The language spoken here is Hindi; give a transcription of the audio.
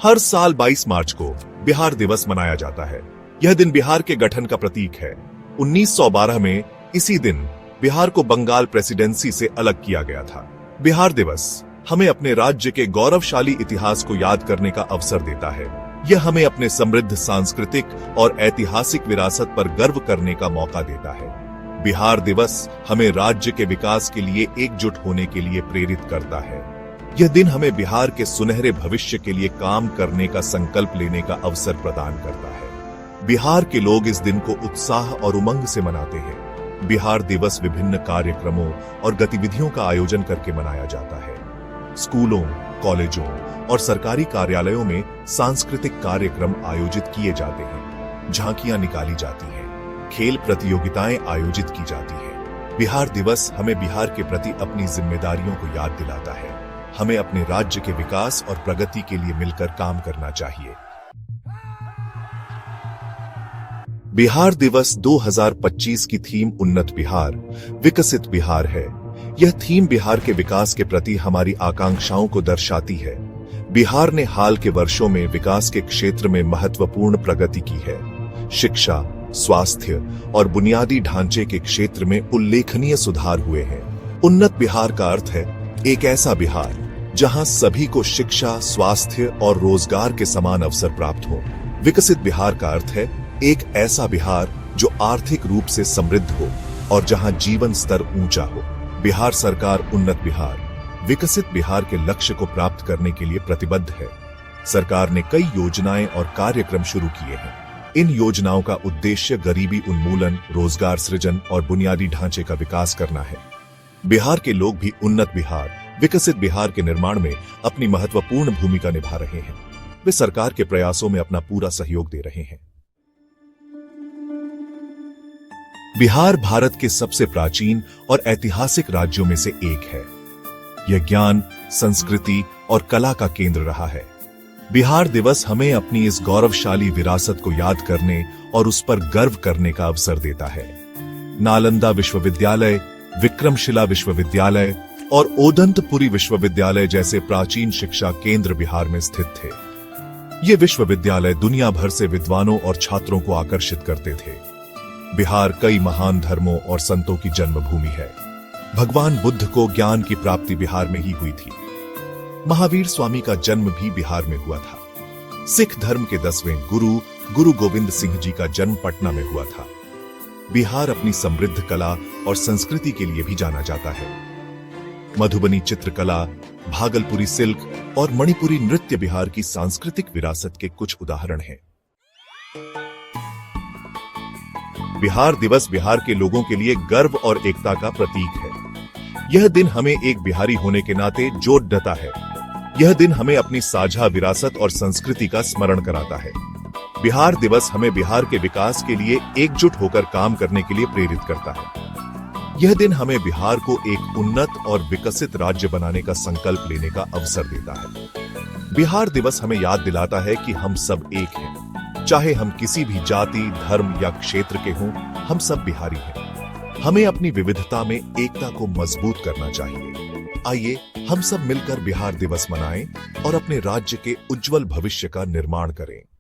हर साल 22 मार्च को बिहार दिवस मनाया जाता है। यह दिन बिहार के गठन का प्रतीक है। 1912 में इसी दिन बिहार को बंगाल प्रेसिडेंसी से अलग किया गया था। बिहार दिवस हमें अपने राज्य के गौरवशाली इतिहास को याद करने का अवसर देता है। यह हमें अपने समृद्ध सांस्कृतिक और ऐतिहासिक विरासत पर गर्व करने का मौका देता है। बिहार दिवस हमें राज्य के विकास के लिए एकजुट होने के लिए प्रेरित करता है। यह दिन हमें बिहार के सुनहरे भविष्य के लिए काम करने का संकल्प लेने का अवसर प्रदान करता है। बिहार के लोग इस दिन को उत्साह और उमंग से मनाते हैं। बिहार दिवस विभिन्न कार्यक्रमों और गतिविधियों का आयोजन करके मनाया जाता है। स्कूलों, कॉलेजों और सरकारी कार्यालयों में सांस्कृतिक कार्यक्रम आयोजित किए जाते हैं। झांकियां निकाली जाती हैं, खेल प्रतियोगिताएं आयोजित की जाती हैं। बिहार दिवस हमें बिहार के प्रति अपनी जिम्मेदारियों को याद दिलाता है। हमें अपने राज्य के विकास और प्रगति के लिए मिलकर काम करना चाहिए। बिहार दिवस 2025 की थीम उन्नत बिहार, विकसित बिहार है। यह थीम बिहार के विकास के प्रति हमारी आकांक्षाओं को दर्शाती है। बिहार ने हाल के वर्षों में विकास के क्षेत्र में महत्वपूर्ण प्रगति की है। शिक्षा, स्वास्थ्य और बुनियादी ढांचे के क्षेत्र में उल्लेखनीय सुधार हुए हैं। उन्नत बिहार का अर्थ है एक ऐसा बिहार जहां सभी को शिक्षा, स्वास्थ्य और रोजगार के समान अवसर प्राप्त हो। विकसित बिहार का अर्थ है एक ऐसा बिहार जो आर्थिक रूप से समृद्ध हो और जहां जीवन स्तर ऊंचा हो। बिहार सरकार उन्नत बिहार, विकसित बिहार के लक्ष्य को प्राप्त करने के लिए प्रतिबद्ध है। सरकार ने कई योजनाएं और कार्यक्रम शुरू किए हैं। इन योजनाओं का उद्देश्य गरीबी उन्मूलन, रोजगार सृजन और बुनियादी ढांचे का विकास करना है। बिहार के लोग भी उन्नत बिहार, विकसित बिहार के निर्माण में अपनी महत्वपूर्ण भूमिका निभा रहे हैं। वे सरकार के प्रयासों में अपना पूरा सहयोग दे रहे हैं। बिहार भारत के सबसे प्राचीन और ऐतिहासिक राज्यों में से एक है। यह ज्ञान, संस्कृति और कला का केंद्र रहा है। बिहार दिवस हमें अपनी इस गौरवशाली विरासत को याद करने और उस पर गर्व करने का अवसर देता है। नालंदा विश्वविद्यालय, विक्रमशिला विश्वविद्यालय और ओदंतपुरी विश्वविद्यालय जैसे प्राचीन शिक्षा केंद्र बिहार में स्थित थे। ये विश्वविद्यालय दुनिया भर से विद्वानों और छात्रों को आकर्षित करते थे। बिहार कई महान धर्मों और संतों की जन्मभूमि है। भगवान बुद्ध को ज्ञान की प्राप्ति बिहार में ही हुई थी। महावीर स्वामी का जन्म भी बिहार में हुआ था। सिख धर्म के 10वें गुरु गुरु गोविंद सिंह जी का जन्म पटना में हुआ था। बिहार अपनी समृद्ध कला और संस्कृति के लिए भी जाना जाता है। मधुबनी चित्रकला, भागलपुरी सिल्क और मणिपुरी नृत्य बिहार की सांस्कृतिक विरासत के कुछ उदाहरण हैं। बिहार दिवस बिहार के लोगों के लिए गर्व और एकता का प्रतीक है। यह दिन हमें एक बिहारी होने के नाते जोड़ देता है। यह दिन हमें अपनी साझा विरासत और संस्कृति का स्मरण कराता है। बिहार दिवस हमें बिहार के विकास के लिए एकजुट होकर काम करने के लिए प्रेरित करता है। यह दिन हमें बिहार को एक उन्नत और विकसित राज्य बनाने का संकल्प लेने का अवसर देता है। बिहार दिवस हमें याद दिलाता है कि हम सब एक हैं। चाहे हम किसी भी जाति, धर्म या क्षेत्र के हों, हम सब बिहारी हैं। हमें अपनी विविधता में एकता को मजबूत करना चाहिए। आइए हम सब मिलकर बिहार दिवस मनाएं और अपने राज्य के उज्जवल भविष्य का निर्माण करें।